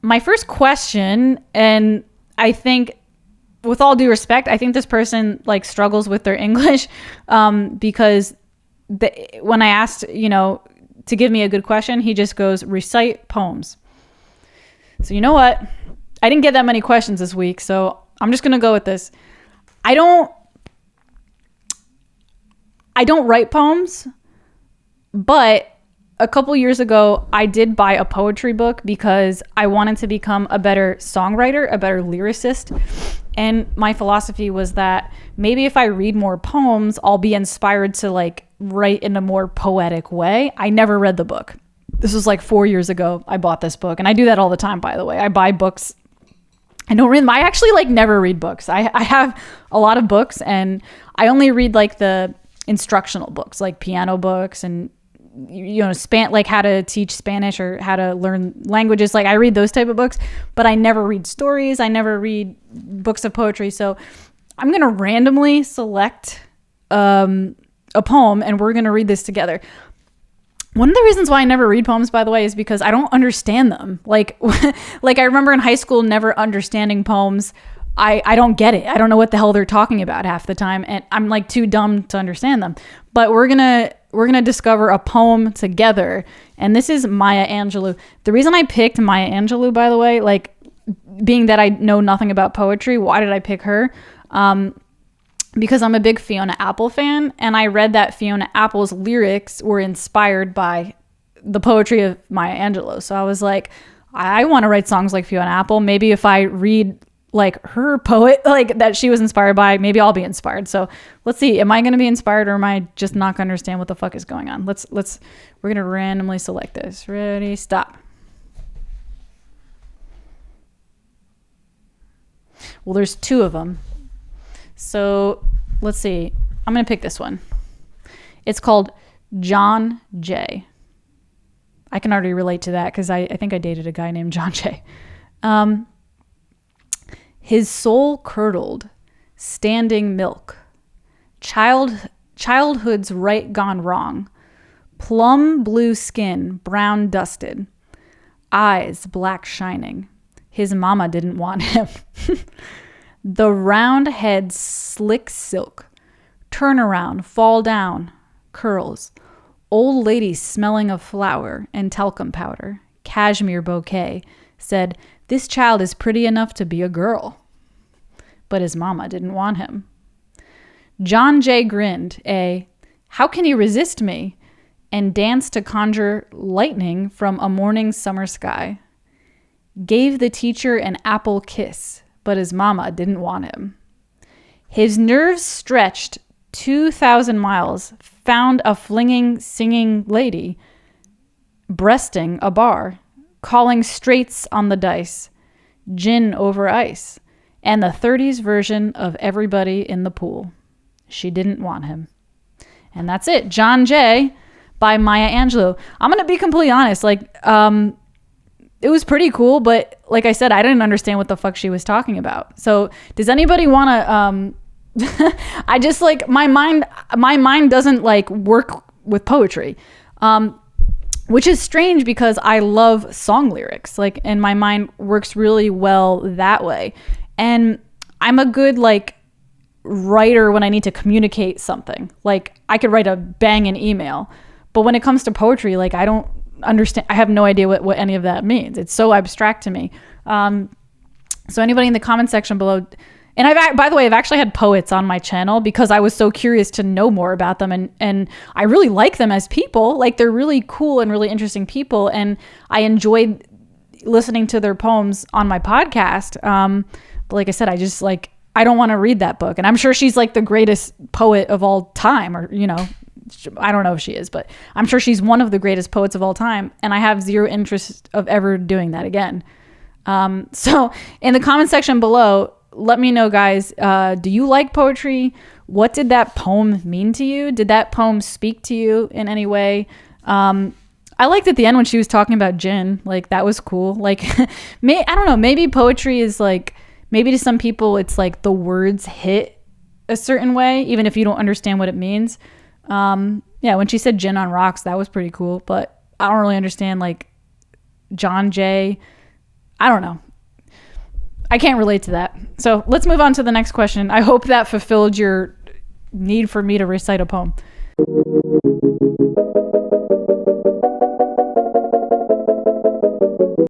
My first question, and I think, with all due respect, I think this person like struggles with their English, because when I asked, to give me a good question, he just goes, recite poems. So you know what? I didn't get that many questions this week, so I'm just gonna go with this. I don't write poems, but a couple years ago, I did buy a poetry book because I wanted to become a better songwriter, a better lyricist. And my philosophy was that maybe if I read more poems, I'll be inspired to like write in a more poetic way. I never read the book. This was like 4 years ago. I bought this book, and I do that all the time, by the way. I buy books. I don't read them. I actually like never read books. I have a lot of books, and I only read like the instructional books, like piano books and like how to teach Spanish or how to learn languages. Like I read those type of books, but I never read stories. I never read books of poetry. So I'm going to randomly select a poem, and we're going to read this together. One of the reasons why I never read poems, by the way, is because I don't understand them. Like I remember in high school never understanding poems. I don't get it. I don't know what the hell they're talking about half the time, and I'm like too dumb to understand them. But we're gonna discover a poem together, and this is Maya Angelou. The reason I picked Maya Angelou, by the way, like being that I know nothing about poetry, why did I pick her? Because I'm a big Fiona Apple fan, and I read that Fiona Apple's lyrics were inspired by the poetry of Maya Angelou. So I was like, I want to write songs like Fiona Apple. Maybe if I read like her poet, like that she was inspired by, maybe I'll be inspired. So let's see, am I going to be inspired, or am I just not going to understand what the fuck is going on? We're going to randomly select this. Ready, stop. Well, there's two of them. So let's see. I'm going to pick this one. It's called John Jay. I can already relate to that because I think I dated a guy named John Jay. His soul curdled, standing milk. Childhood's right gone wrong. Plum blue skin, brown dusted. Eyes black shining. His mama didn't want him. The round head slick silk. Turn around, fall down, curls. Old lady smelling of flour and talcum powder. Cashmere bouquet. Said, this child is pretty enough to be a girl. But his mama didn't want him. John Jay grinned, how can he resist me? And danced to conjure lightning from a morning summer sky. Gave the teacher an apple kiss, but his mama didn't want him. His nerves stretched 2,000 miles, found a flinging, singing lady, breasting a bar, calling straights on the dice, gin over ice, and the 30s version of Everybody in the Pool. She didn't want him. And that's it. John Jay by Maya Angelou. I'm going to be completely honest. Like, it was pretty cool, but like I said, I didn't understand what the fuck she was talking about. So does anybody want to, I just like, my mind doesn't like work with poetry. Which is strange because I love song lyrics, like, and my mind works really well that way. And I'm a good like writer when I need to communicate something. Like I could write a banging email, but when it comes to poetry, like I don't understand. I have no idea what any of that means. It's so abstract to me. So anybody in the comment section below, and by the way, I've actually had poets on my channel because I was so curious to know more about them. And I really like them as people. Like they're really cool and really interesting people. And I enjoyed listening to their poems on my podcast. But like I said, I just like, I don't want to read that book. And I'm sure she's like the greatest poet of all time, or, you know, I don't know if she is, but I'm sure she's one of the greatest poets of all time. And I have zero interest of ever doing that again. So in the comment section below, let me know, guys, do you like poetry? What did that poem mean to you? Did that poem speak to you in any way? I liked at the end when she was talking about gin. Like, that was cool. Like, I don't know, maybe poetry is like, maybe to some people it's like the words hit a certain way, even if you don't understand what it means. Yeah, when she said gin on rocks, that was pretty cool. But I don't really understand like John Jay. I don't know. I can't relate to that. So let's move on to the next question. I hope that fulfilled your need for me to recite a poem.